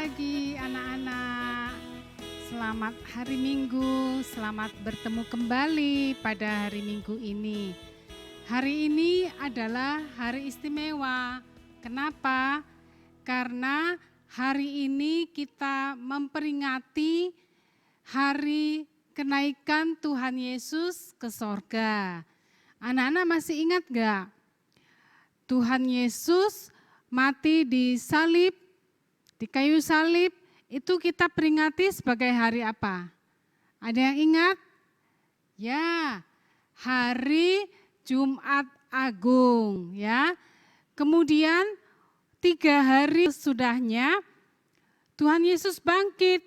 pagi anak-anak. Selamat hari Minggu, selamat bertemu kembali pada hari Minggu ini. Hari ini adalah hari istimewa. Kenapa? Karena hari ini kita memperingati hari kenaikan Tuhan Yesus ke sorga. Anak-anak masih ingat gak? Tuhan Yesus mati di salib, di kayu salib, itu kita peringati sebagai hari apa? Ada yang ingat? Ya, hari Jumat Agung ya. Kemudian 3 hari sesudahnya Tuhan Yesus bangkit.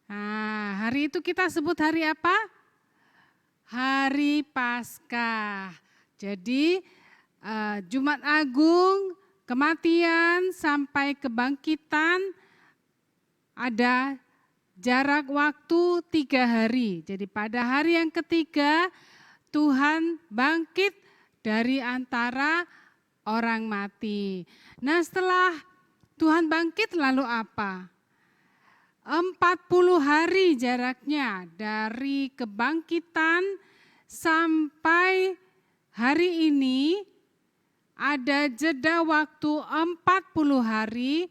Nah, hari itu kita sebut hari apa? Hari Paskah. Jadi Jumat Agung, kematian sampai kebangkitan ada jarak waktu 3 hari. Jadi pada hari yang ketiga Tuhan bangkit dari antara orang mati. Nah, setelah Tuhan bangkit lalu apa? 40 hari jaraknya dari kebangkitan sampai hari ini. Ada jeda waktu 40 hari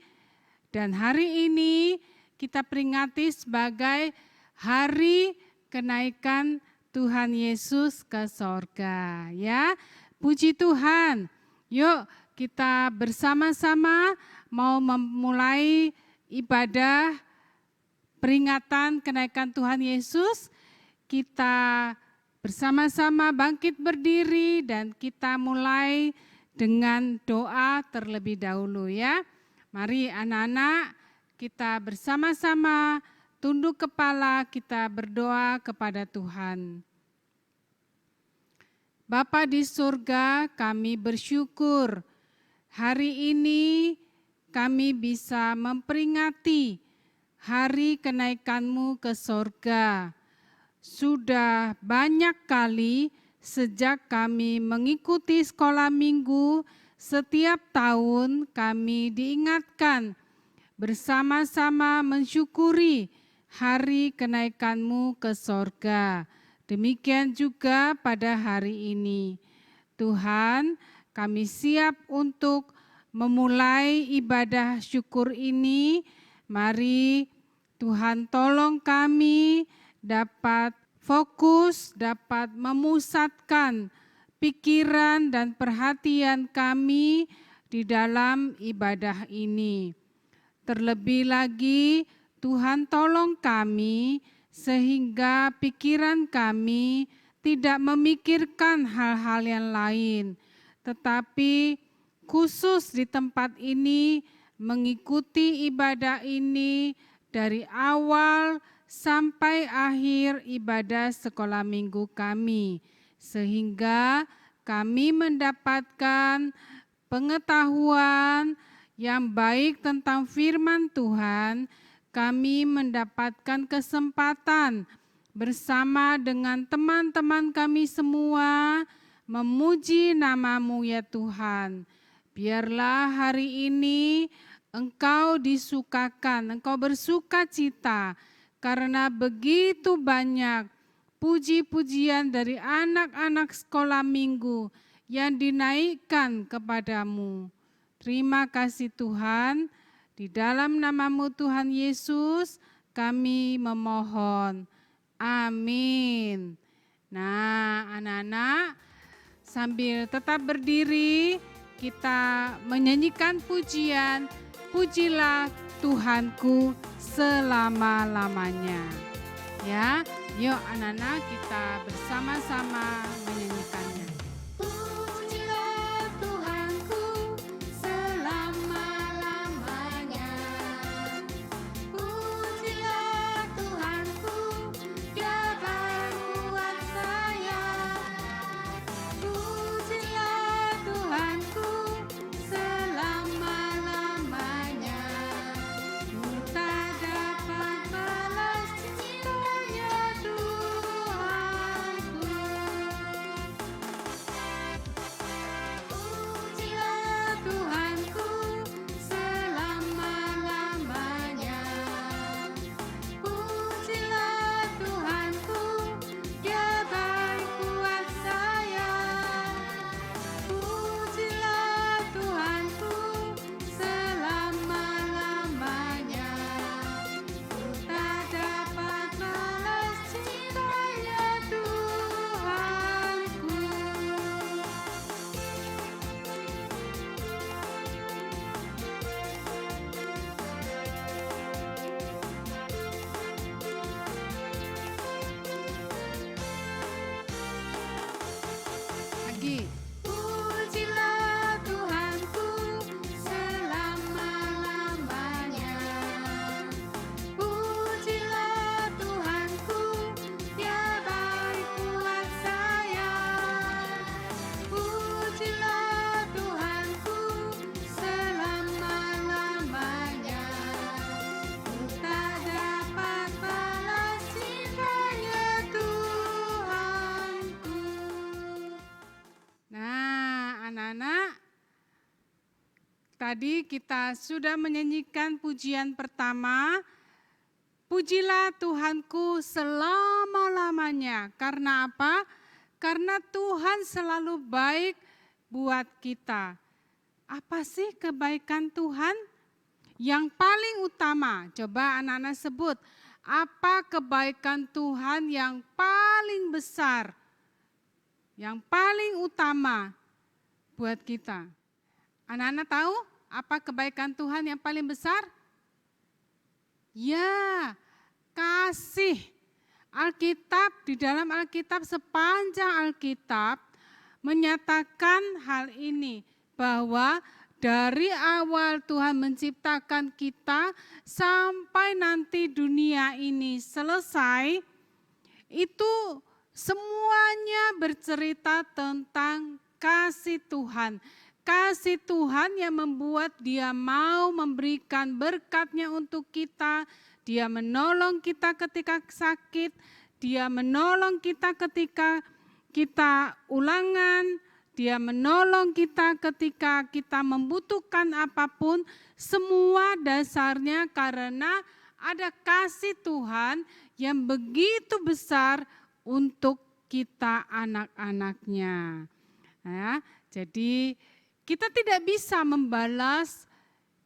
dan hari ini kita peringati sebagai hari kenaikan Tuhan Yesus ke sorga ya. Puji Tuhan. Yuk kita bersama-sama mau memulai ibadah peringatan kenaikan Tuhan Yesus. Kita bersama-sama bangkit berdiri dan kita mulai dengan doa terlebih dahulu ya. Mari anak-anak kita bersama-sama tunduk kepala, kita berdoa kepada Tuhan. Bapa di surga, kami bersyukur hari ini kami bisa memperingati hari kenaikan-Mu ke sorga. Sudah banyak kali sejak kami mengikuti sekolah minggu, setiap tahun kami diingatkan bersama-sama mensyukuri hari kenaikan-Mu ke sorga. Demikian juga pada hari ini. Tuhan, kami siap untuk memulai ibadah syukur ini. Mari Tuhan tolong kami dapat fokus, dapat memusatkan pikiran dan perhatian kami di dalam ibadah ini. Terlebih lagi Tuhan tolong kami sehingga pikiran kami tidak memikirkan hal-hal yang lain, tetapi khusus di tempat ini mengikuti ibadah ini dari awal sampai akhir ibadah sekolah minggu kami, sehingga kami mendapatkan pengetahuan yang baik tentang firman Tuhan. Kami mendapatkan kesempatan bersama dengan teman-teman kami semua memuji nama-Mu ya Tuhan. Biarlah hari ini Engkau disukakan, Engkau bersuka cita, karena begitu banyak puji-pujian dari anak-anak sekolah minggu yang dinaikkan kepadamu. Terima kasih Tuhan, di dalam nama-Mu Tuhan Yesus kami memohon. Amin. Nah anak-anak sambil tetap berdiri kita menyanyikan pujian, pujilah Tuhanku selama-lamanya. Ya, yuk anak-anak kita bersama-sama menyanyikannya. Pujilah Tuhanku selama-lamanya. Pujilah Tuhanku, Dia baruan saya. Pujilah Tuhanku selama-lamanya. Tak dapat balas cintanya Tuhanku. anak-anak, tadi kita sudah menyanyikan pujian pertama, pujilah Tuhanku selama-lamanya. Karena apa? Karena Tuhan selalu baik buat kita. Apa sih kebaikan Tuhan? Yang paling utama, coba anak-anak sebut, apa kebaikan Tuhan yang paling besar, yang paling utama buat kita? Anak-anak tahu apa kebaikan Tuhan yang paling besar? Ya, kasih. Alkitab, di dalam Alkitab, sepanjang Alkitab menyatakan hal ini, bahwa dari awal Tuhan menciptakan kita sampai nanti dunia ini selesai, itu semuanya bercerita tentang kasih Tuhan. Kasih Tuhan yang membuat Dia mau memberikan berkat-Nya untuk kita. Dia menolong kita ketika sakit, Dia menolong kita ketika kita ulangan, Dia menolong kita ketika kita membutuhkan apapun, semua dasarnya karena ada kasih Tuhan yang begitu besar untuk kita anak-anaknya. Ya, jadi kita tidak bisa membalas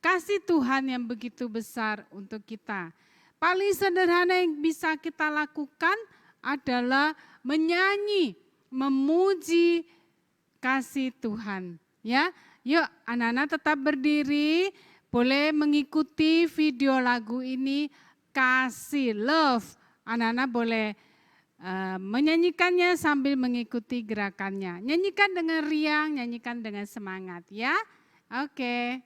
kasih Tuhan yang begitu besar untuk kita. Paling sederhana yang bisa kita lakukan adalah menyanyi, memuji kasih Tuhan. Ya, yuk anak-anak tetap berdiri, boleh mengikuti video lagu ini, Kasih, Love. Anak-anak boleh menyanyikannya sambil mengikuti gerakannya. Nyanyikan dengan riang, nyanyikan dengan semangat ya. Oke.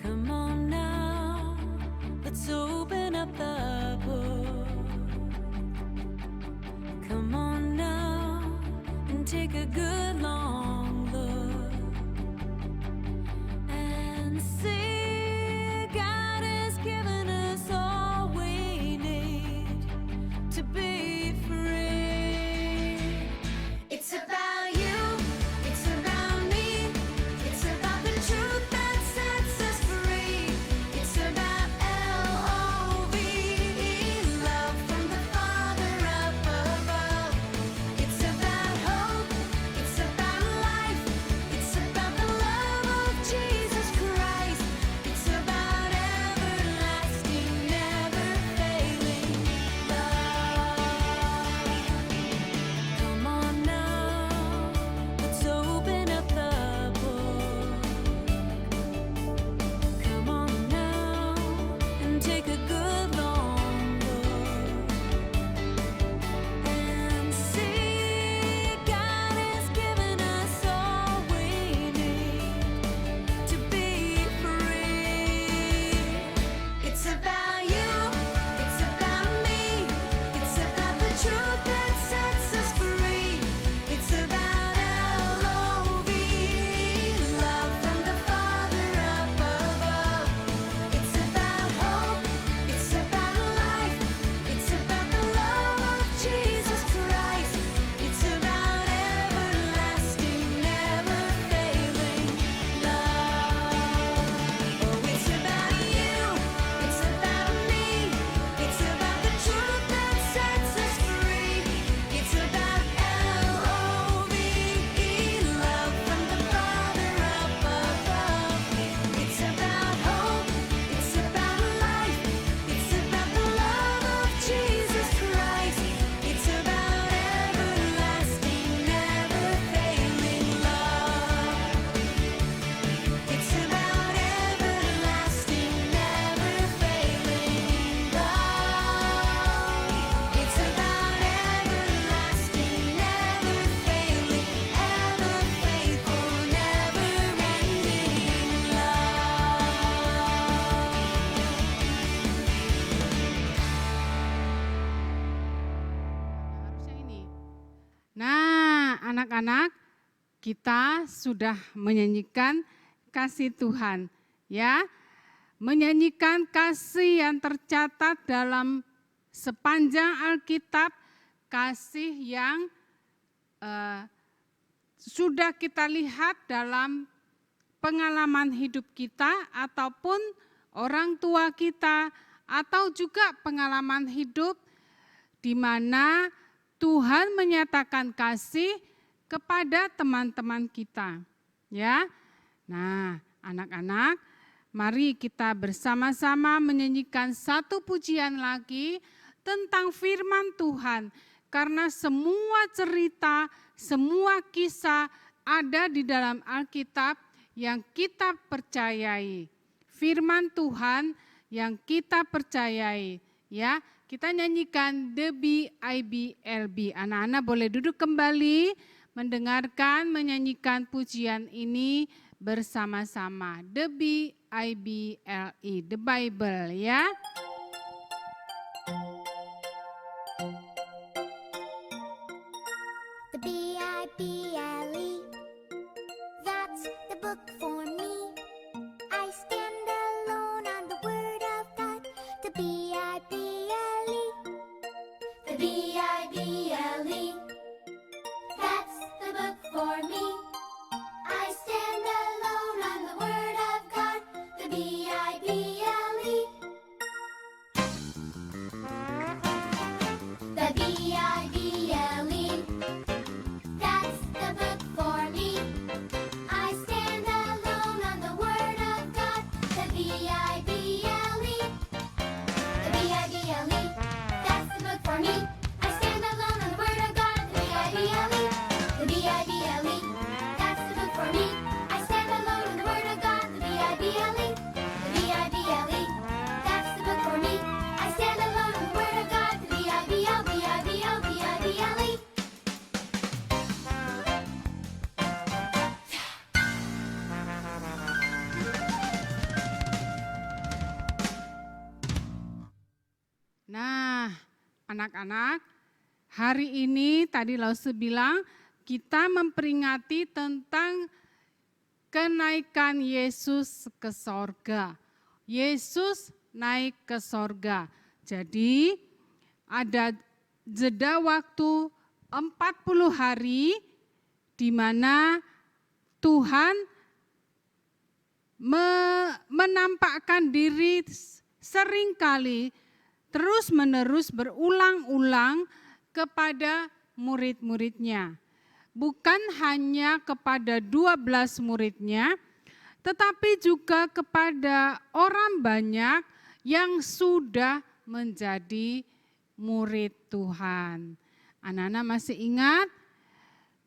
Come on now, let's open up the book. Come on now and take a good long look and see God has given us all we need to be free. It's about you, it's about me, it's about the truth that sets us free. It's about L-O-V-E, love from the Father up above. It's about hope, it's about life, it's about the love of Jesus Christ. It's about everlasting, never failing love. Come on now, let's open up the book. Come on now and take a good long look and see God has given us all we need to be free. It's about you, it's about me, it's about the truth that sets us free. It's about L-O-V-E, love from the Father up above. It's about hope, it's about life, it's about the love of Jesus Christ. It's about everlasting, never failing love. Oh, it's about you, it's about me, it's about the truth that sets us free. It's about L-O-V-E, love from the Father up above. It's about hope, it's about life, it's about the love of Jesus Christ. It's about everlasting, never failing love. It's about everlasting, never failing love. It's about everlasting, never failing, ever faithful, never ending Harusnya ini. Nah, anak-anak, kita sudah menyanyikan kasih Tuhan, ya. Menyanyikan kasih yang tercatat dalam sepanjang Alkitab, kasih yang sudah kita lihat dalam pengalaman hidup kita ataupun orang tua kita, atau juga pengalaman hidup di mana Tuhan menyatakan kasih kepada teman-teman kita. Ya. Nah, anak-anak, mari kita bersama-sama menyanyikan satu pujian lagi tentang firman Tuhan. Karena semua cerita, semua kisah ada di dalam Alkitab yang kita percayai. Firman Tuhan yang kita percayai. Ya, kita nyanyikan The BIBLB. Anak-anak boleh duduk kembali, mendengarkan, menyanyikan pujian ini bersama-sama. The BIBLE, The Bible ya. The Bible, that's the book for me. I stand alone on the Word of God. The Bible, the Bible, that's the book for me. I stand alone on the Word of God. The Bible, the Bible, that's the book for me. I stand alone on the Word of God. The Bible, the Bible, that's the book for me. I stand alone on the Word of God. The Bible, the Bible, that's the book for me. I stand alone on the Word of God. The Bible, the Bible, that's the book for me. I stand alone on the Word of God. The Bible, Bible. Nah, anak-anak, hari ini tadi Lause bilang kita memperingati tentang kenaikan Yesus ke sorga. Yesus naik ke sorga. Jadi ada jeda waktu 40 hari di mana Tuhan menampakkan diri seringkali terus-menerus berulang-ulang kepada murid-muridnya. Bukan hanya kepada 12 muridnya, tetapi juga kepada orang banyak yang sudah menjadi murid Tuhan. Anak-anak masih ingat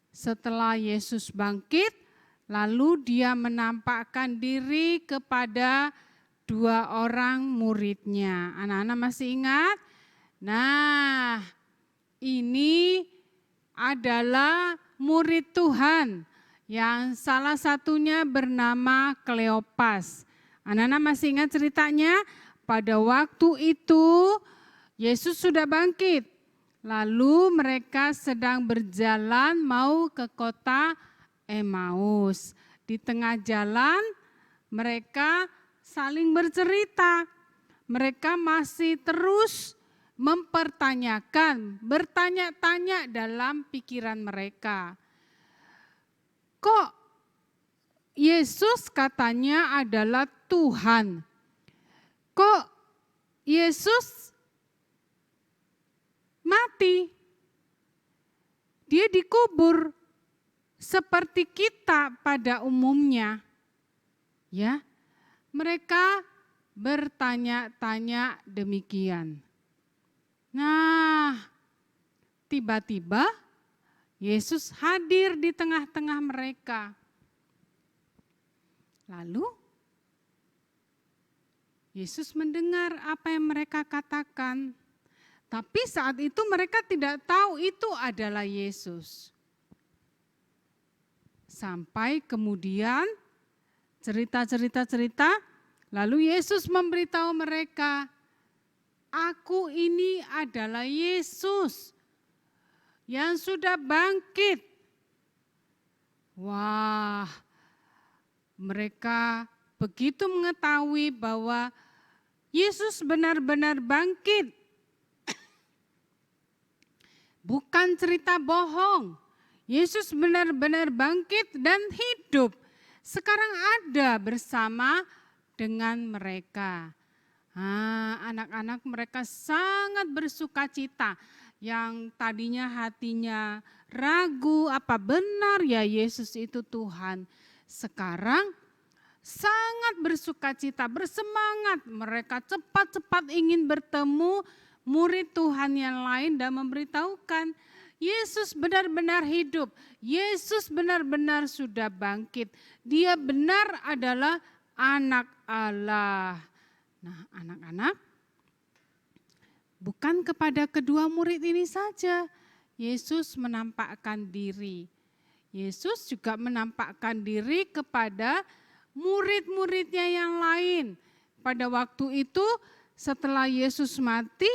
setelah Yesus bangkit, lalu dia menampakkan diri kepada 2 orang muridnya. Anak-anak masih ingat? Nah, ini adalah murid Tuhan yang salah satunya bernama Kleopas. Anak-anak masih ingat ceritanya? Pada waktu itu Yesus sudah bangkit. Lalu mereka sedang berjalan mau ke kota Emmaus. Di tengah jalan mereka saling bercerita. Mereka masih terus mempertanyakan, bertanya-tanya dalam pikiran mereka. Kok Yesus katanya adalah Tuhan? Kok Yesus mati? Dia dikubur seperti kita pada umumnya. Ya. Mereka bertanya-tanya demikian. Nah, tiba-tiba Yesus hadir di tengah-tengah mereka. Lalu Yesus mendengar apa yang mereka katakan. Tapi saat itu mereka tidak tahu itu adalah Yesus. Sampai kemudian cerita, lalu Yesus memberitahu mereka, aku ini adalah Yesus yang sudah bangkit. Wah, mereka begitu mengetahui bahwa Yesus benar-benar bangkit. bukan cerita bohong. Yesus benar-benar bangkit dan hidup. Sekarang ada bersama dengan mereka. Anak-anak mereka sangat bersuka cita. Yang tadinya hatinya ragu, apa benar ya Yesus itu Tuhan. Sekarang sangat bersuka cita, bersemangat. Mereka cepat-cepat ingin bertemu murid Tuhan yang lain dan memberitahukan Yesus benar-benar hidup. Yesus benar-benar sudah bangkit. Dia benar adalah anak Allah. Nah, anak-anak, bukan kepada kedua murid ini saja Yesus menampakkan diri. Yesus juga menampakkan diri kepada murid-muridnya yang lain. Pada waktu itu setelah Yesus mati,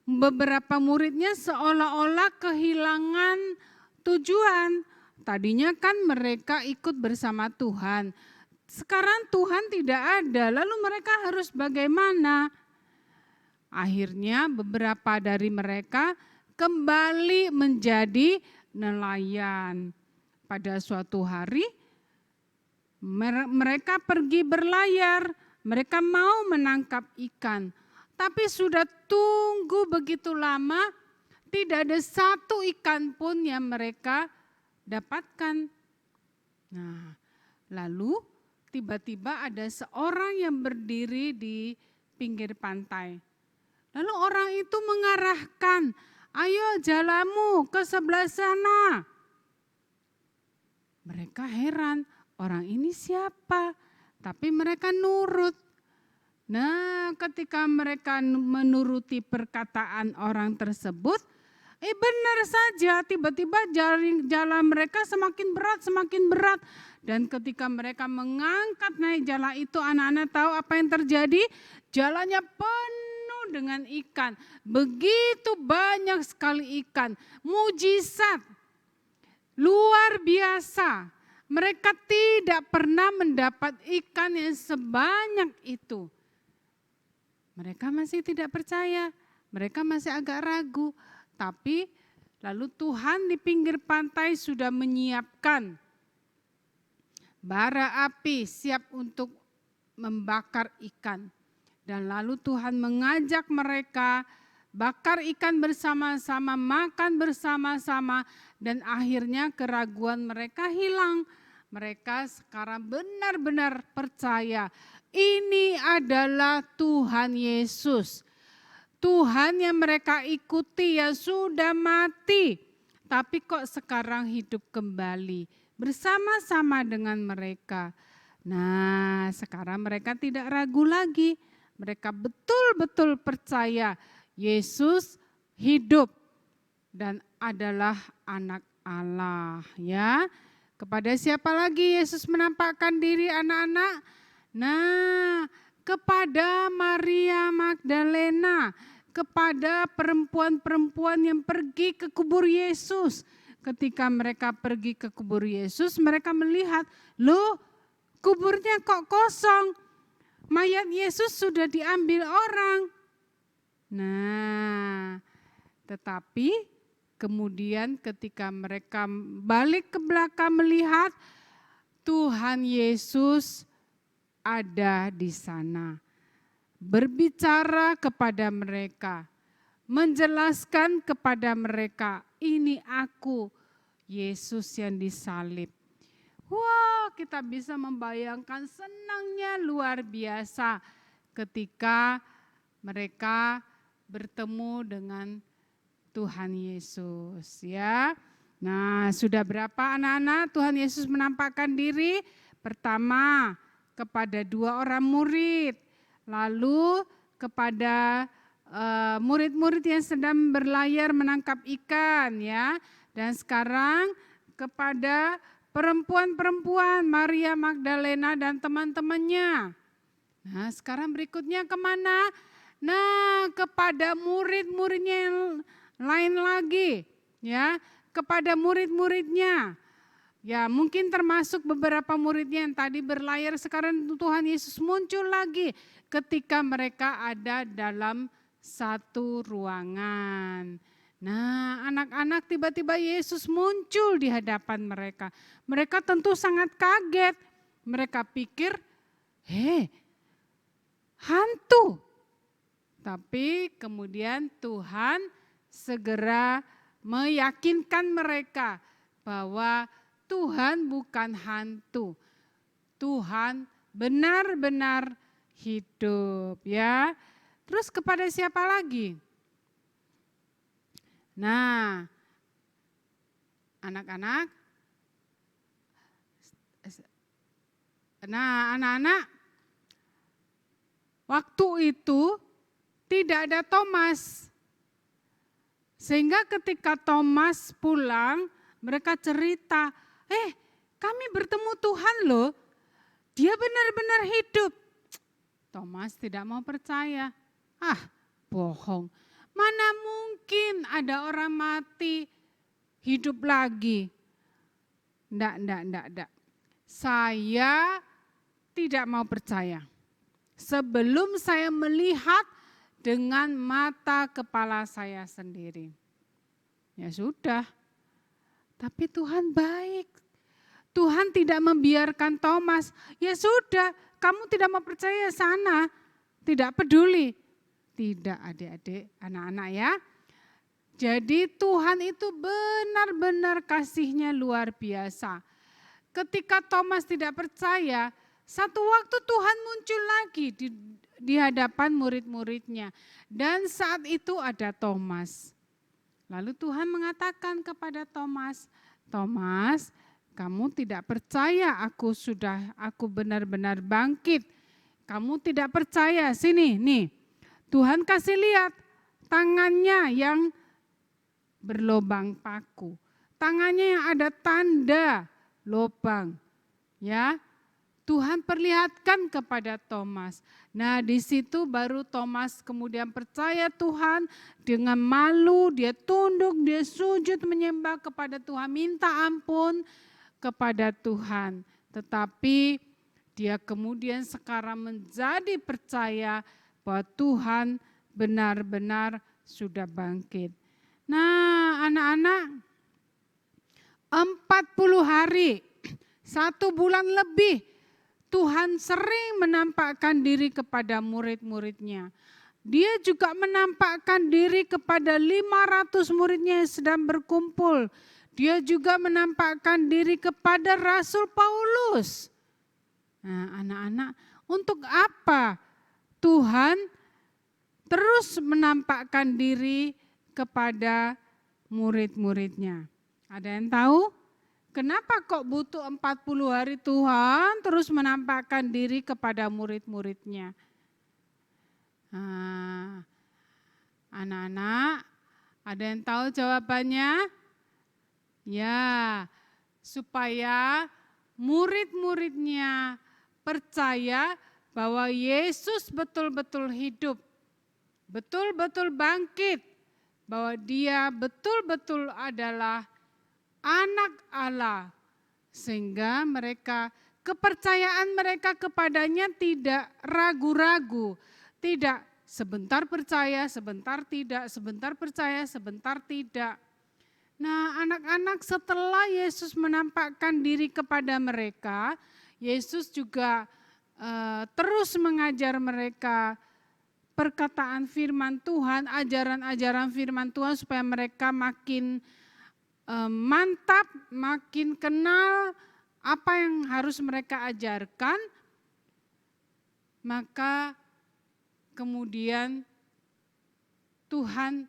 beberapa muridnya seolah-olah kehilangan tujuan. Tadinya kan mereka ikut bersama Tuhan. Sekarang Tuhan tidak ada, lalu mereka harus bagaimana? Akhirnya beberapa dari mereka kembali menjadi nelayan. Pada suatu hari mereka pergi berlayar, mereka mau menangkap ikan. Tapi sudah tunggu begitu lama, tidak ada satu ikan pun yang mereka dapatkan. Nah, lalu tiba-tiba ada seorang yang berdiri di pinggir pantai. Lalu orang itu mengarahkan, ayo jalamu ke sebelah sana. Mereka heran, orang ini siapa? Tapi mereka nurut. Nah, ketika mereka menuruti perkataan orang tersebut, benar saja tiba-tiba jala mereka semakin berat. Dan ketika mereka mengangkat naik jala itu, anak-anak tahu apa yang terjadi? Jalannya penuh dengan ikan. Begitu banyak sekali ikan. Mujizat. Luar biasa. Mereka tidak pernah mendapat ikan yang sebanyak itu. Mereka masih tidak percaya. Mereka masih agak ragu. Tapi lalu Tuhan di pinggir pantai sudah menyiapkan bara api siap untuk membakar ikan. Dan lalu Tuhan mengajak mereka bakar ikan bersama-sama, makan bersama-sama, dan akhirnya keraguan mereka hilang. Mereka sekarang benar-benar percaya ini adalah Tuhan Yesus. Tuhan yang mereka ikuti yang sudah mati, tapi kok sekarang hidup kembali bersama-sama dengan mereka. Nah, sekarang mereka tidak ragu lagi. Mereka betul-betul percaya Yesus hidup dan adalah anak Allah, ya. Kepada siapa lagi Yesus menampakkan diri, anak-anak? Nah, kepada Maria Magdalena, kepada perempuan-perempuan yang pergi ke kubur Yesus. Ketika mereka pergi ke kubur Yesus, mereka melihat, loh, kuburnya kok kosong. Mayat Yesus sudah diambil orang. Nah, tetapi kemudian ketika mereka balik ke belakang melihat, Tuhan Yesus ada di sana. Berbicara kepada mereka, menjelaskan kepada mereka, ini aku, Yesus yang disalib. Wah, kita bisa membayangkan senangnya luar biasa ketika mereka bertemu dengan Tuhan Yesus, ya. Nah, sudah berapa anak-anak Tuhan Yesus menampakkan diri? Pertama, kepada 2 orang murid, lalu kepada murid-murid yang sedang berlayar menangkap ikan, ya. Dan sekarang kepada perempuan-perempuan Maria Magdalena dan teman-temannya. Nah, sekarang berikutnya kemana? Nah, kepada murid-muridnya yang lain lagi, ya, kepada murid-muridnya. Ya, mungkin termasuk beberapa muridnya yang tadi berlayar, sekarang Tuhan Yesus muncul lagi ketika mereka ada dalam satu ruangan. Nah, anak-anak tiba-tiba Yesus muncul di hadapan mereka. Mereka tentu sangat kaget. Mereka pikir, hantu. Tapi kemudian Tuhan segera meyakinkan mereka bahwa Tuhan bukan hantu. Tuhan benar-benar hidup, ya. Terus kepada siapa lagi? Nah, anak-anak, waktu itu tidak ada Thomas. Sehingga ketika Thomas pulang, mereka cerita, kami bertemu Tuhan loh, dia benar-benar hidup. Thomas tidak mau percaya. Bohong. Mana mungkin ada orang mati hidup lagi? Enggak. Saya tidak mau percaya. Sebelum saya melihat dengan mata kepala saya sendiri. Ya sudah. Tapi Tuhan baik. Tuhan tidak membiarkan Thomas. Ya sudah, kamu tidak mau percaya sana. Tidak peduli. Tidak adik-adik, anak-anak ya. Jadi Tuhan itu benar-benar kasih-Nya luar biasa. Ketika Thomas tidak percaya, satu waktu Tuhan muncul lagi di hadapan murid-muridnya. Dan saat itu ada Thomas. Lalu Tuhan mengatakan kepada Thomas, Thomas, kamu tidak percaya aku benar-benar bangkit. Kamu tidak percaya, sini nih. Tuhan kasih lihat tangannya yang berlobang paku. Tangannya yang ada tanda lobang. Ya, Tuhan perlihatkan kepada Thomas. Nah, di situ baru Thomas kemudian percaya Tuhan, dengan malu dia tunduk, dia sujud menyembah kepada Tuhan, minta ampun kepada Tuhan. Tetapi dia kemudian sekarang menjadi percaya bahwa Tuhan benar-benar sudah bangkit. Nah, anak-anak, 40 hari, 1 bulan lebih, Tuhan sering menampakkan diri kepada murid-muridnya. Dia juga menampakkan diri kepada 500 muridnya yang sedang berkumpul. Dia juga menampakkan diri kepada Rasul Paulus. Nah, anak-anak, untuk apa Tuhan terus menampakkan diri kepada murid-muridnya? Ada yang tahu? Kenapa kok butuh 40 hari Tuhan terus menampakkan diri kepada murid-muridnya? Nah, anak-anak, ada yang tahu jawabannya? Ya, supaya murid-muridnya percaya bahwa Yesus betul-betul hidup, betul-betul bangkit, bahwa Dia betul-betul adalah Anak Allah, sehingga kepercayaan mereka kepadanya tidak ragu-ragu, tidak sebentar percaya, sebentar tidak, sebentar percaya, sebentar tidak. Nah, anak-anak, setelah Yesus menampakkan diri kepada mereka, Yesus juga terus mengajar mereka perkataan firman Tuhan, ajaran-ajaran firman Tuhan supaya mereka makin mantap, makin kenal apa yang harus mereka ajarkan. Maka kemudian Tuhan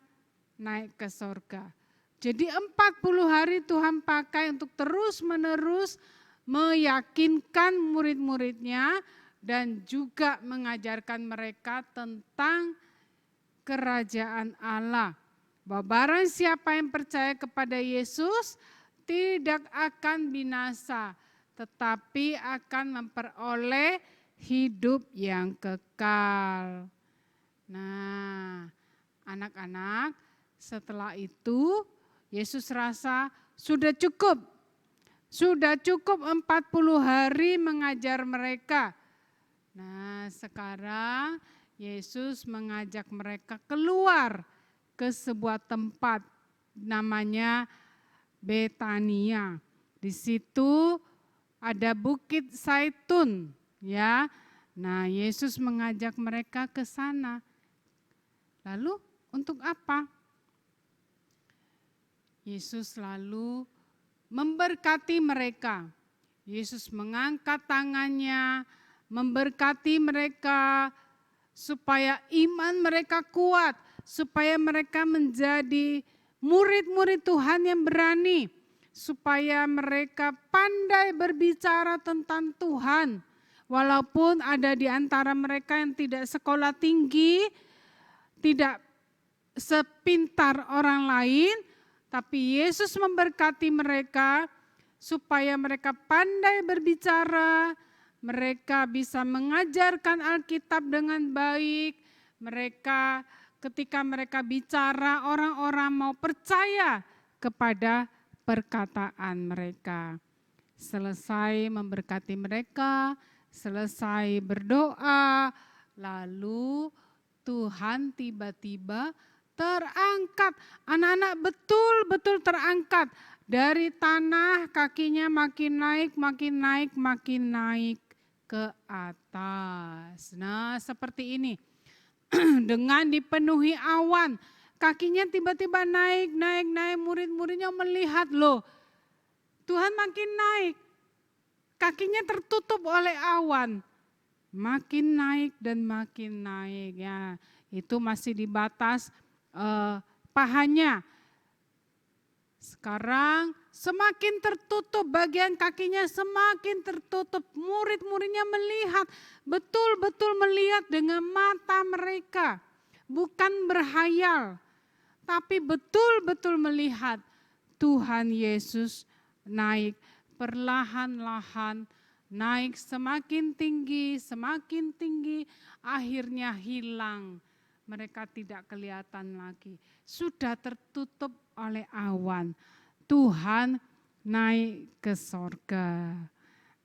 naik ke sorga. Jadi 40 hari Tuhan pakai untuk terus-menerus meyakinkan murid-muridnya dan juga mengajarkan mereka tentang kerajaan Allah. Bahwa barang siapa yang percaya kepada Yesus tidak akan binasa, tetapi akan memperoleh hidup yang kekal. Nah, anak-anak, setelah itu Yesus rasa sudah cukup 40 hari mengajar mereka. Nah, sekarang Yesus mengajak mereka keluar ke sebuah tempat namanya Betania. Di situ ada Bukit Zaitun, ya. Nah, Yesus mengajak mereka ke sana. Lalu untuk apa? Yesus lalu memberkati mereka. Yesus mengangkat tangannya, memberkati mereka supaya iman mereka kuat, supaya mereka menjadi murid-murid Tuhan yang berani, supaya mereka pandai berbicara tentang Tuhan. Walaupun ada di antara mereka yang tidak sekolah tinggi, tidak sepintar orang lain, tapi Yesus memberkati mereka supaya mereka pandai berbicara, mereka bisa mengajarkan Alkitab dengan baik, mereka ketika mereka bicara orang-orang mau percaya kepada perkataan mereka. Selesai memberkati mereka, selesai berdoa, lalu Tuhan tiba-tiba terangkat. Anak-anak betul-betul terangkat. Dari tanah kakinya makin naik, makin naik, makin naik ke atas. Nah, seperti ini. Dengan dipenuhi awan, kakinya tiba-tiba naik, naik, naik. Murid-muridnya melihat, loh, Tuhan makin naik. Kakinya tertutup oleh awan. Makin naik dan makin naik, ya. Itu masih di batas pahanya. Sekarang semakin tertutup, bagian kakinya semakin tertutup. Murid-muridnya melihat, betul-betul melihat dengan mata mereka. Bukan berhayal, tapi betul-betul melihat Tuhan Yesus naik perlahan-lahan, naik semakin tinggi, akhirnya hilang. Mereka tidak kelihatan lagi, sudah tertutup oleh awan. Tuhan naik ke sorga.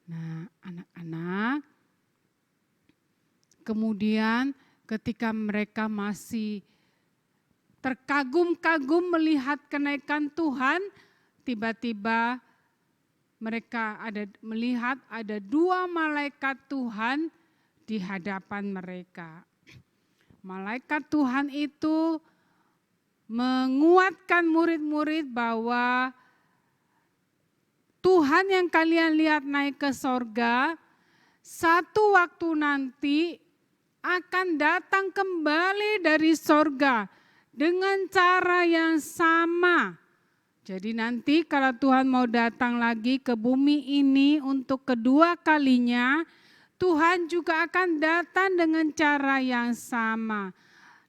Nah, anak-anak, kemudian ketika mereka masih terkagum-kagum melihat kenaikan Tuhan, tiba-tiba mereka melihat ada 2 malaikat Tuhan di hadapan mereka. Malaikat Tuhan itu menguatkan murid-murid bahwa Tuhan yang kalian lihat naik ke sorga, satu waktu nanti akan datang kembali dari sorga dengan cara yang sama. Jadi nanti kalau Tuhan mau datang lagi ke bumi ini untuk kedua kalinya, Tuhan juga akan datang dengan cara yang sama.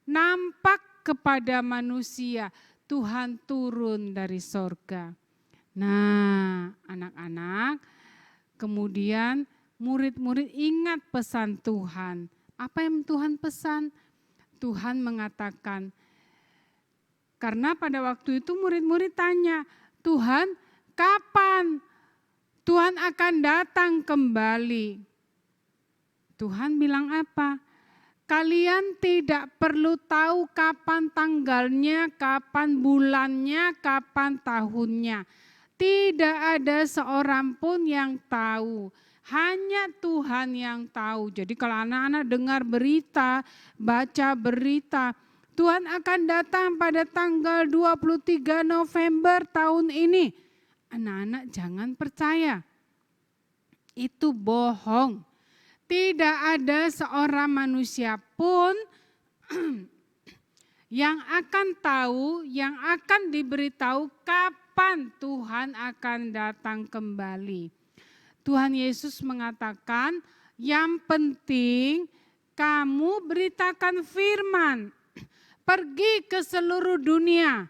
Nampak kepada manusia, Tuhan turun dari sorga. Nah, anak-anak, kemudian murid-murid ingat pesan Tuhan. Apa yang Tuhan pesan? Tuhan mengatakan, karena pada waktu itu murid-murid tanya, Tuhan, kapan Tuhan akan datang kembali? Tuhan bilang apa? Kalian tidak perlu tahu kapan tanggalnya, kapan bulannya, kapan tahunnya. Tidak ada seorang pun yang tahu. Hanya Tuhan yang tahu. Jadi kalau anak-anak dengar berita, baca berita, Tuhan akan datang pada tanggal 23 November tahun ini. Anak-anak jangan percaya. Itu bohong. Tidak ada seorang manusia pun yang akan tahu, yang akan diberitahu kapan Tuhan akan datang kembali. Tuhan Yesus mengatakan, yang penting kamu beritakan firman. Pergi ke seluruh dunia.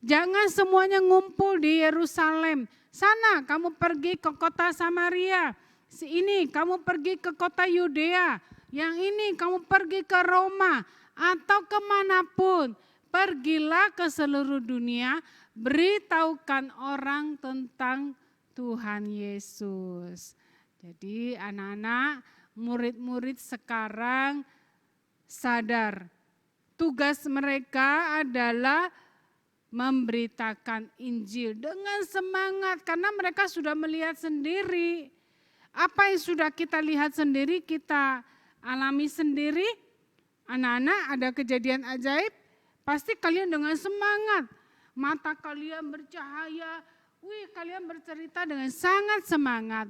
Jangan semuanya ngumpul di Yerusalem. Sana kamu pergi ke kota Samaria. Ini kamu pergi ke kota Yudea, yang ini kamu pergi ke Roma atau kemanapun. Pergilah ke seluruh dunia, beritahukan orang tentang Tuhan Yesus. Jadi anak-anak, murid-murid sekarang sadar, tugas mereka adalah memberitakan Injil dengan semangat karena mereka sudah melihat sendiri. Apa yang sudah kita lihat sendiri, kita alami sendiri. Anak-anak, ada kejadian ajaib, pasti kalian dengan semangat. Mata kalian bercahaya, kalian bercerita dengan sangat semangat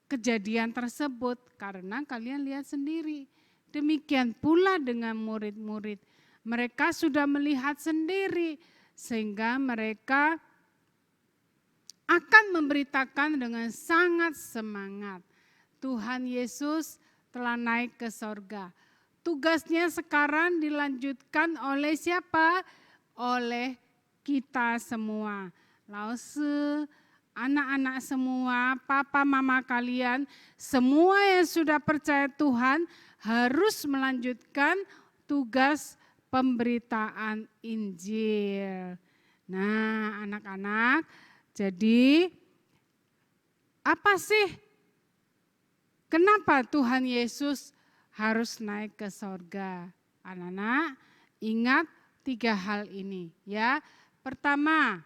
kejadian tersebut karena kalian lihat sendiri. Demikian pula dengan murid-murid. Mereka sudah melihat sendiri sehingga mereka akan memberitakan dengan sangat semangat. Tuhan Yesus telah naik ke sorga. Tugasnya sekarang dilanjutkan oleh siapa? Oleh kita semua. Lause, anak-anak semua, papa mama kalian, semua yang sudah percaya Tuhan harus melanjutkan tugas pemberitaan Injil. Nah, anak-anak, jadi apa sih? Kenapa Tuhan Yesus harus naik ke sorga? Anak-anak, ingat 3 hal ini ya. Pertama,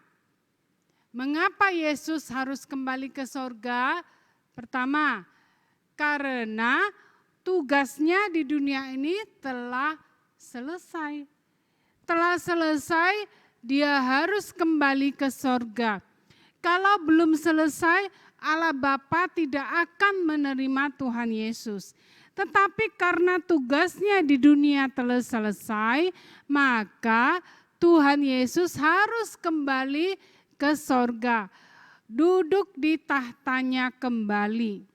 mengapa Yesus harus kembali ke sorga? Pertama, karena tugasnya di dunia ini telah selesai. Telah selesai, dia harus kembali ke sorga. Kalau belum selesai, Allah Bapa tidak akan menerima Tuhan Yesus. Tetapi karena tugasnya di dunia telah selesai, maka Tuhan Yesus harus kembali ke sorga. Duduk di tahtanya kembali.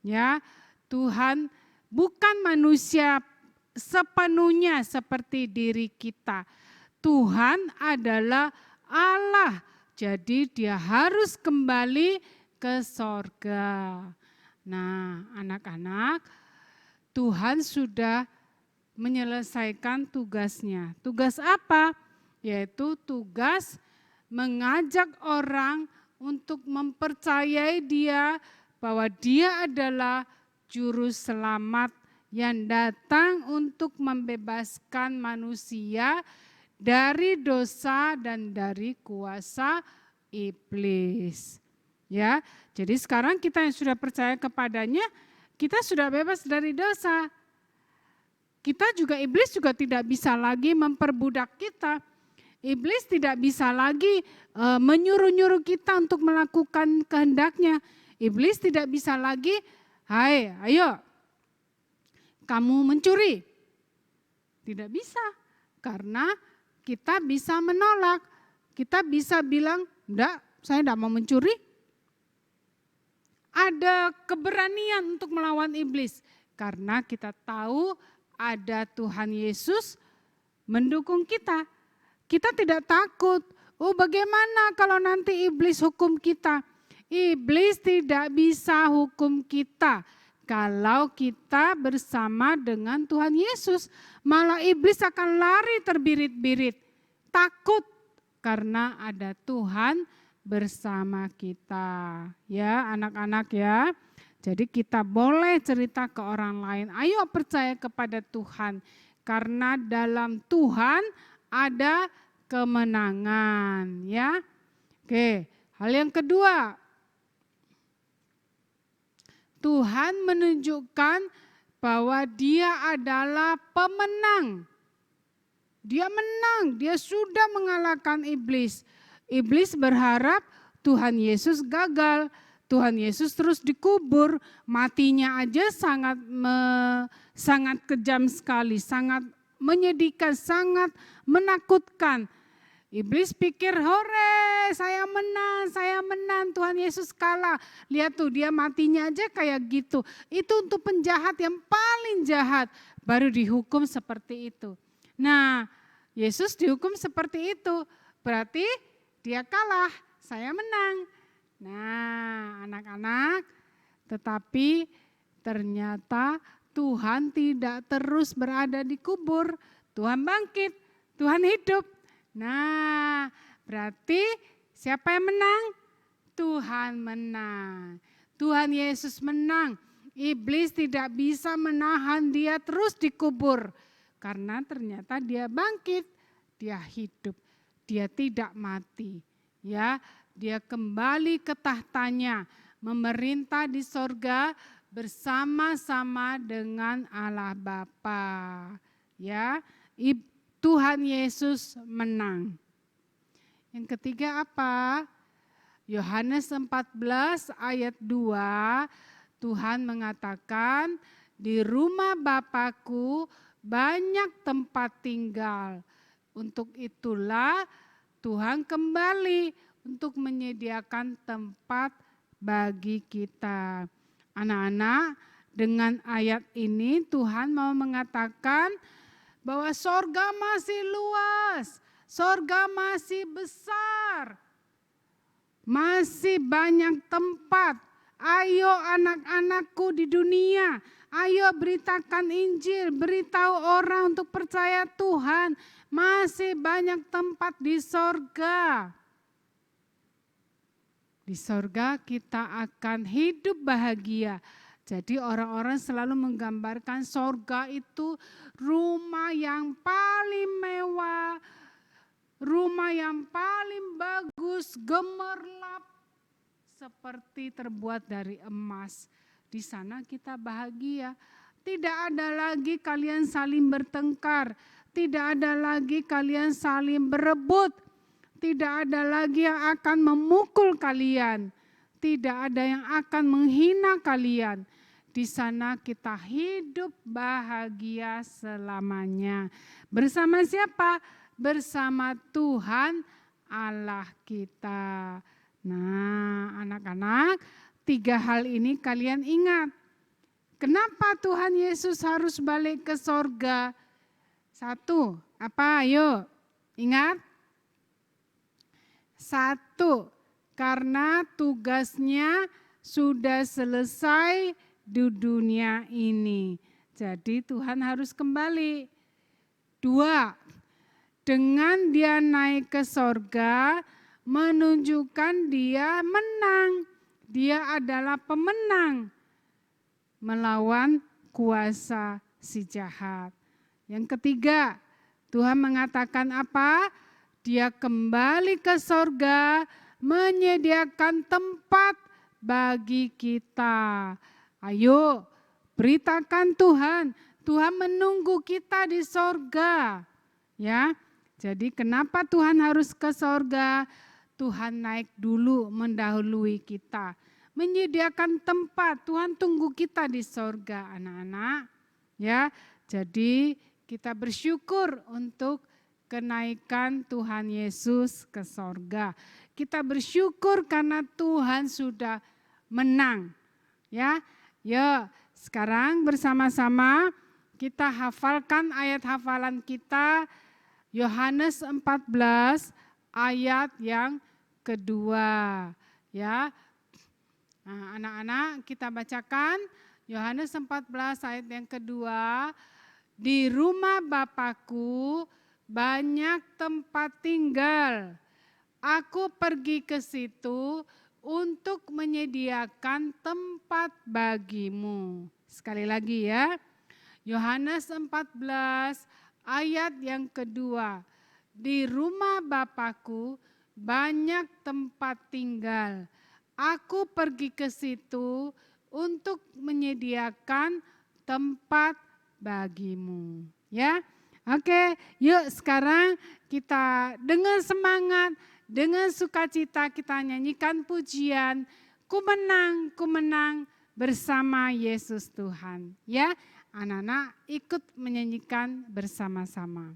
Ya, Tuhan bukan manusia sepenuhnya seperti diri kita. Tuhan adalah Allah. Jadi dia harus kembali ke sorga. Nah, anak-anak, Tuhan sudah menyelesaikan tugasnya. Tugas apa? Yaitu tugas mengajak orang untuk mempercayai dia bahwa dia adalah juru selamat yang datang untuk membebaskan manusia dari dosa dan dari kuasa iblis. Ya, jadi sekarang kita yang sudah percaya kepadanya, kita sudah bebas dari dosa. Kita juga, iblis juga tidak bisa lagi memperbudak kita. Iblis tidak bisa lagi menyuruh-nyuruh kita untuk melakukan kehendaknya. Iblis tidak bisa lagi, hai ayo kamu mencuri. Tidak bisa, karena kita bisa menolak. Kita bisa bilang, enggak, saya enggak mau mencuri. Ada keberanian untuk melawan iblis. Karena kita tahu ada Tuhan Yesus mendukung kita. Kita tidak takut. Oh, bagaimana kalau nanti iblis hukum kita? Iblis tidak bisa hukum kita kalau kita bersama dengan Tuhan Yesus. Malah iblis akan lari terbirit-birit, takut karena ada Tuhan bersama kita. Ya, anak-anak ya. Jadi kita boleh cerita ke orang lain, ayo percaya kepada Tuhan. Karena dalam Tuhan ada kemenangan, ya. Oke, hal yang kedua, Tuhan menunjukkan bahwa dia adalah pemenang. Dia menang, dia sudah mengalahkan iblis. Iblis berharap Tuhan Yesus gagal. Tuhan Yesus terus dikubur, matinya aja sangat kejam sekali, sangat menyedihkan, sangat menakutkan. Iblis pikir, hore saya menang, Tuhan Yesus kalah. Lihat tuh dia matinya aja kayak gitu. Itu untuk penjahat yang paling jahat, baru dihukum seperti itu. Nah, Yesus dihukum seperti itu, berarti dia kalah, saya menang. Nah, anak-anak, tetapi ternyata Tuhan tidak terus berada di kubur. Tuhan bangkit, Tuhan hidup. Nah, berarti siapa yang menang? Tuhan menang. Tuhan Yesus menang. Iblis tidak bisa menahan dia terus dikubur. Karena ternyata dia bangkit, dia hidup. dia tidak mati. Ya, dia kembali ke tahtanya, memerintah di sorga bersama-sama dengan Allah Bapa. Ya, Tuhan Yesus menang. Yang ketiga apa? Yohanes 14 ayat 2, Tuhan mengatakan, di rumah Bapakku banyak tempat tinggal. Untuk itulah Tuhan kembali untuk menyediakan tempat bagi kita. Anak-anak, dengan ayat ini Tuhan mau mengatakan bahwa sorga masih luas, sorga masih besar, masih banyak tempat. Ayo anak-anakku di dunia, ayo beritakan Injil, beritahu orang untuk percaya Tuhan. Masih banyak tempat di sorga. Di sorga kita akan hidup bahagia. Jadi orang-orang selalu menggambarkan sorga itu rumah yang paling mewah, rumah yang paling bagus, gemerlap, seperti terbuat dari emas. Di sana kita bahagia. Tidak ada lagi kalian saling bertengkar. Tidak ada lagi kalian saling berebut. Tidak ada lagi yang akan memukul kalian. Tidak ada yang akan menghina kalian. Di sana kita hidup bahagia selamanya. Bersama siapa? Bersama Tuhan Allah kita. Nah, anak-anak, 3 hal ini kalian ingat. Kenapa Tuhan Yesus harus balik ke sorga? 1, apa? Ayo, ingat. 1, karena tugasnya sudah selesai di dunia ini. Jadi Tuhan harus kembali. 2, dengan dia naik ke sorga, menunjukkan dia menang. Dia adalah pemenang melawan kuasa si jahat. Yang ketiga, Tuhan mengatakan apa? Dia kembali ke sorga, menyediakan tempat bagi kita. Ayo, beritakan Tuhan. Tuhan menunggu kita di sorga. Ya, jadi kenapa Tuhan harus ke sorga? Tuhan naik dulu mendahului kita. Menyediakan tempat, Tuhan tunggu kita di sorga anak-anak. Ya, jadi kita bersyukur untuk kenaikan Tuhan Yesus ke sorga. Kita bersyukur karena Tuhan sudah menang. Ya, yuk sekarang bersama-sama kita hafalkan ayat hafalan kita. Yohanes 14 ayat yang kedua, ya. Nah, anak-anak kita bacakan Yohanes 14 ayat yang kedua. Di rumah Bapakku banyak tempat tinggal. Aku pergi ke situ untuk menyediakan tempat bagimu. Sekali lagi ya. Yohanes 14 ayat yang kedua. Di rumah Bapakku banyak tempat tinggal. Aku pergi ke situ untuk menyediakan tempat bagimu. Ya, oke. Yuk sekarang kita dengan semangat, dengan sukacita kita nyanyikan pujian. Ku menang bersama Yesus Tuhan. Ya, anak-anak ikut menyanyikan bersama-sama.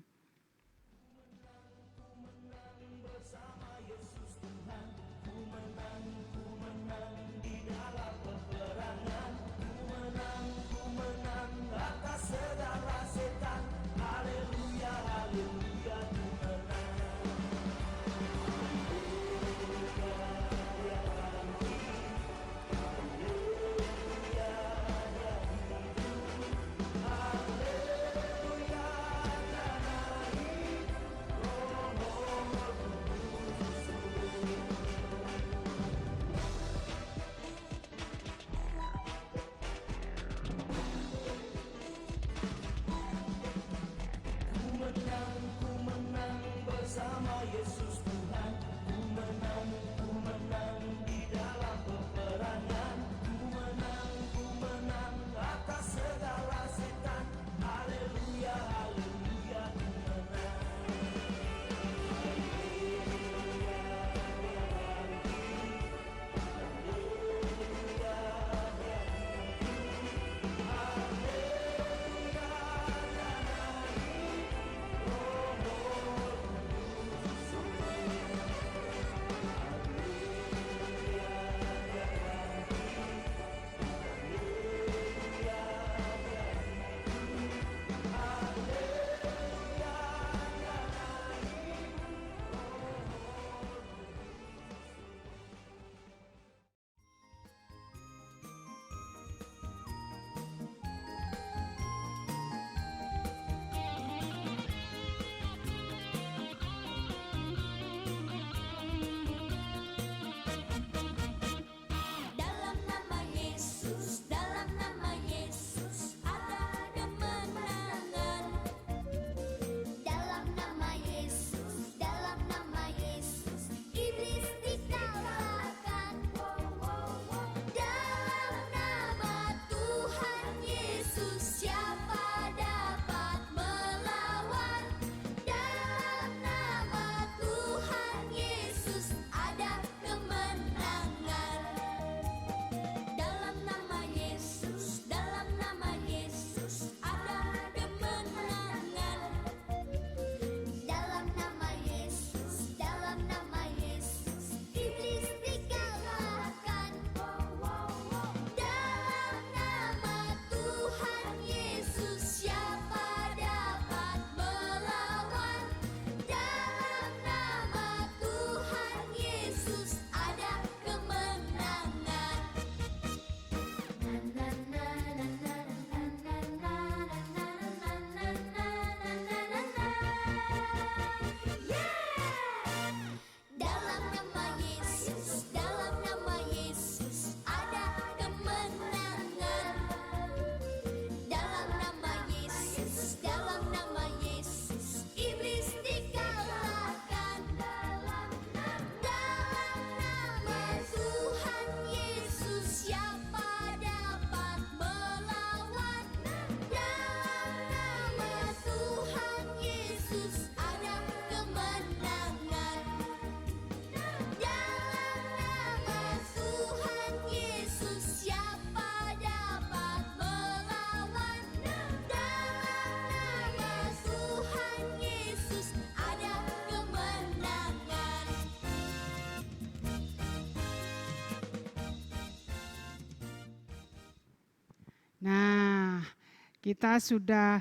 Kita sudah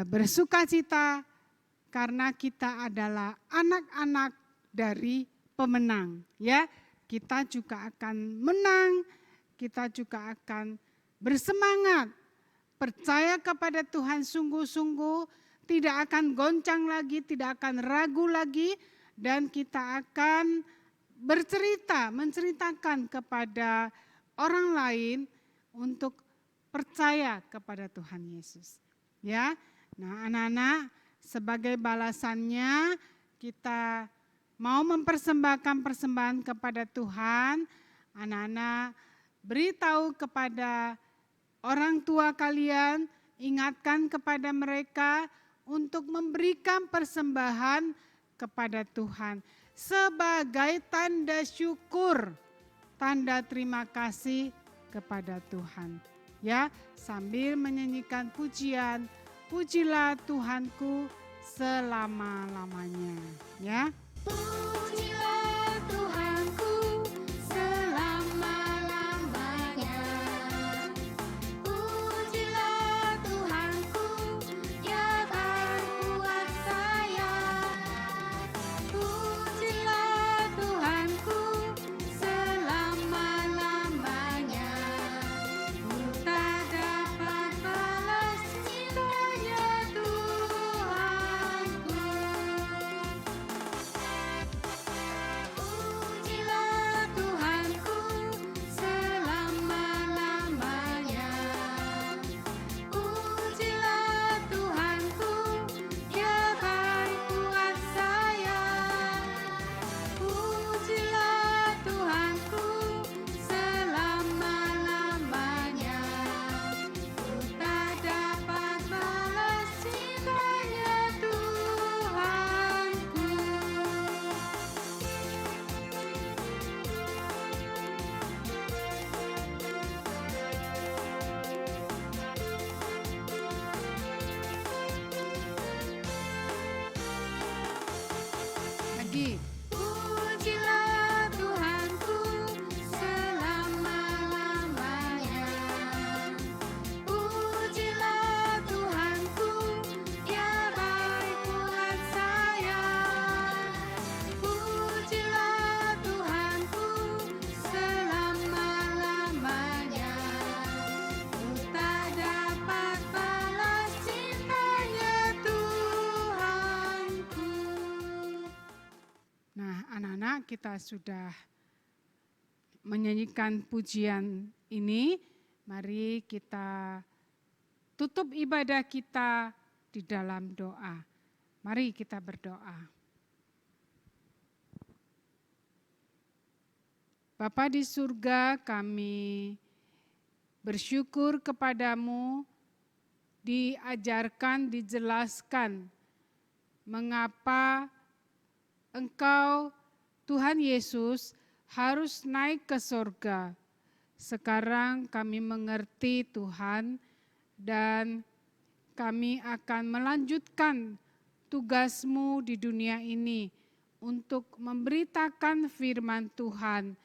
bersukacita karena kita adalah anak-anak dari pemenang, ya. Kita juga akan menang, kita juga akan bersemangat, percaya kepada Tuhan sungguh-sungguh, tidak akan goncang lagi, tidak akan ragu lagi, dan kita akan menceritakan kepada orang lain untuk percaya kepada Tuhan Yesus. Ya, nah anak-anak, sebagai balasannya kita mau mempersembahkan persembahan kepada Tuhan. Anak-anak, beritahu kepada orang tua kalian, ingatkan kepada mereka untuk memberikan persembahan kepada Tuhan sebagai tanda syukur, tanda terima kasih kepada Tuhan. Ya, sambil menyanyikan pujian, pujilah Tuhanku selama-lamanya. Ya. Pujilah Tuhanku selama-lamanya. Pujilah Tuhanku, Dia berkuasa. Pujilah Tuhanku selama-lamanya. Ku tak dapat balas cintanya Tuhanku. Pujilah Tuhanku selama-lamanya. Pujilah Tuhanku, Dia berkuasa. Pujilah Tuhanku selama-lamanya. Ku tak dapat balas cintanya Tuhanku. Lagi. Pujilah Tuhanku selama-lamanya. Pujilah Tuhanku, Dia berkuasa. Pujilah Tuhanku selama-lamanya. Ku tak dapat balas cintanya Tuhanku. Nah, anak-anak, kita sudah menyanyikan pujian ini. Mari kita tutup ibadah kita di dalam doa. Mari kita berdoa. Bapa di surga, kami bersyukur kepadamu, diajarkan, dijelaskan mengapa Engkau, Tuhan Yesus, harus naik ke surga. Sekarang kami mengerti Tuhan, dan kami akan melanjutkan tugas-Mu di dunia ini untuk memberitakan firman Tuhan.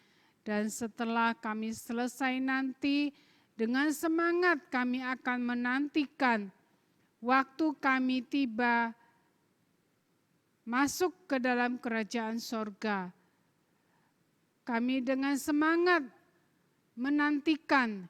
Dan setelah kami selesai nanti, dengan semangat kami akan menantikan waktu kami tiba masuk ke dalam kerajaan sorga. Kami dengan semangat menantikan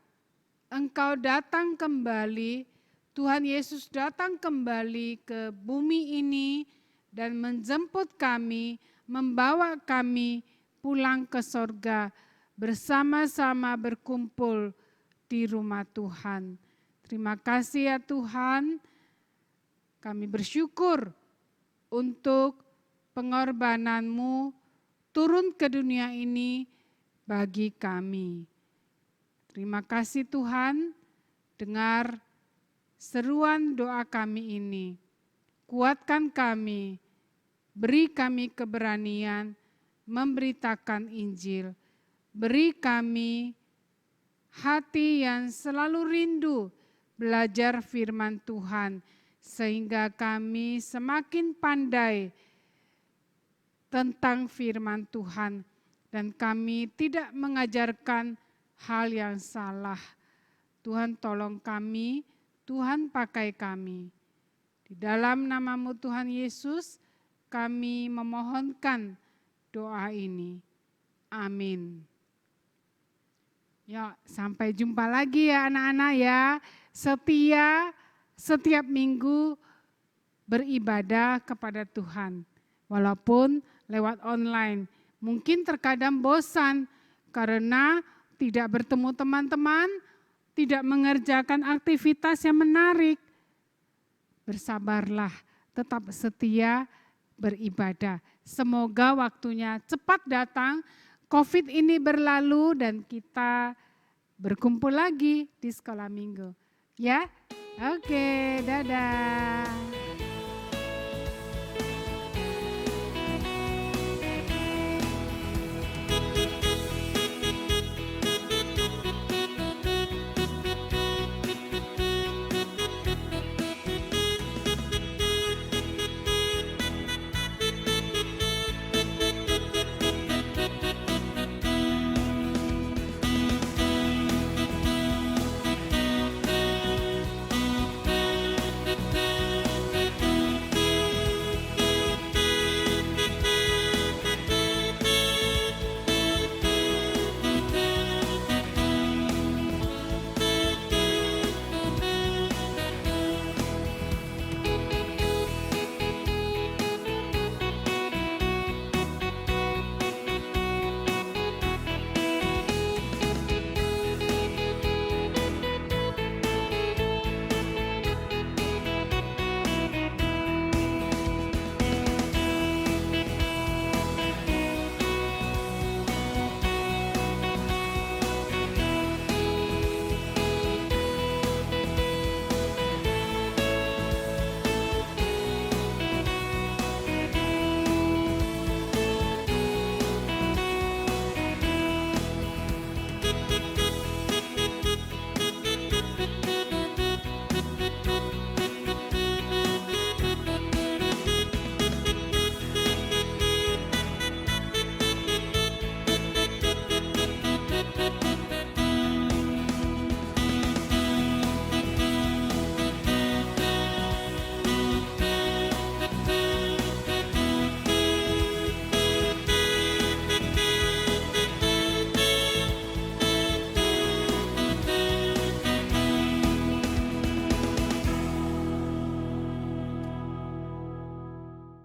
Engkau datang kembali, Tuhan Yesus datang kembali ke bumi ini dan menjemput kami, membawa kami pulang ke sorga, bersama-sama berkumpul di rumah Tuhan. Terima kasih ya Tuhan, kami bersyukur untuk pengorbanan-Mu turun ke dunia ini bagi kami. Terima kasih Tuhan, dengar seruan doa kami ini. Kuatkan kami, beri kami keberanian memberitakan Injil. Beri kami hati yang selalu rindu belajar firman Tuhan, sehingga kami semakin pandai tentang firman Tuhan dan kami tidak mengajarkan hal yang salah. Tuhan tolong kami Tuhan pakai kami. Di dalam nama-Mu Tuhan Yesus, kami memohonkan doa ini. Amin. Ya, sampai jumpa lagi ya anak-anak ya. Setia setiap minggu beribadah kepada Tuhan. Walaupun lewat online. Mungkin terkadang bosan karena tidak bertemu teman-teman, tidak mengerjakan aktivitas yang menarik. Bersabarlah, tetap setia beribadah. Semoga waktunya cepat datang, COVID ini berlalu dan kita berkumpul lagi di sekolah minggu. Ya, oke, dadah.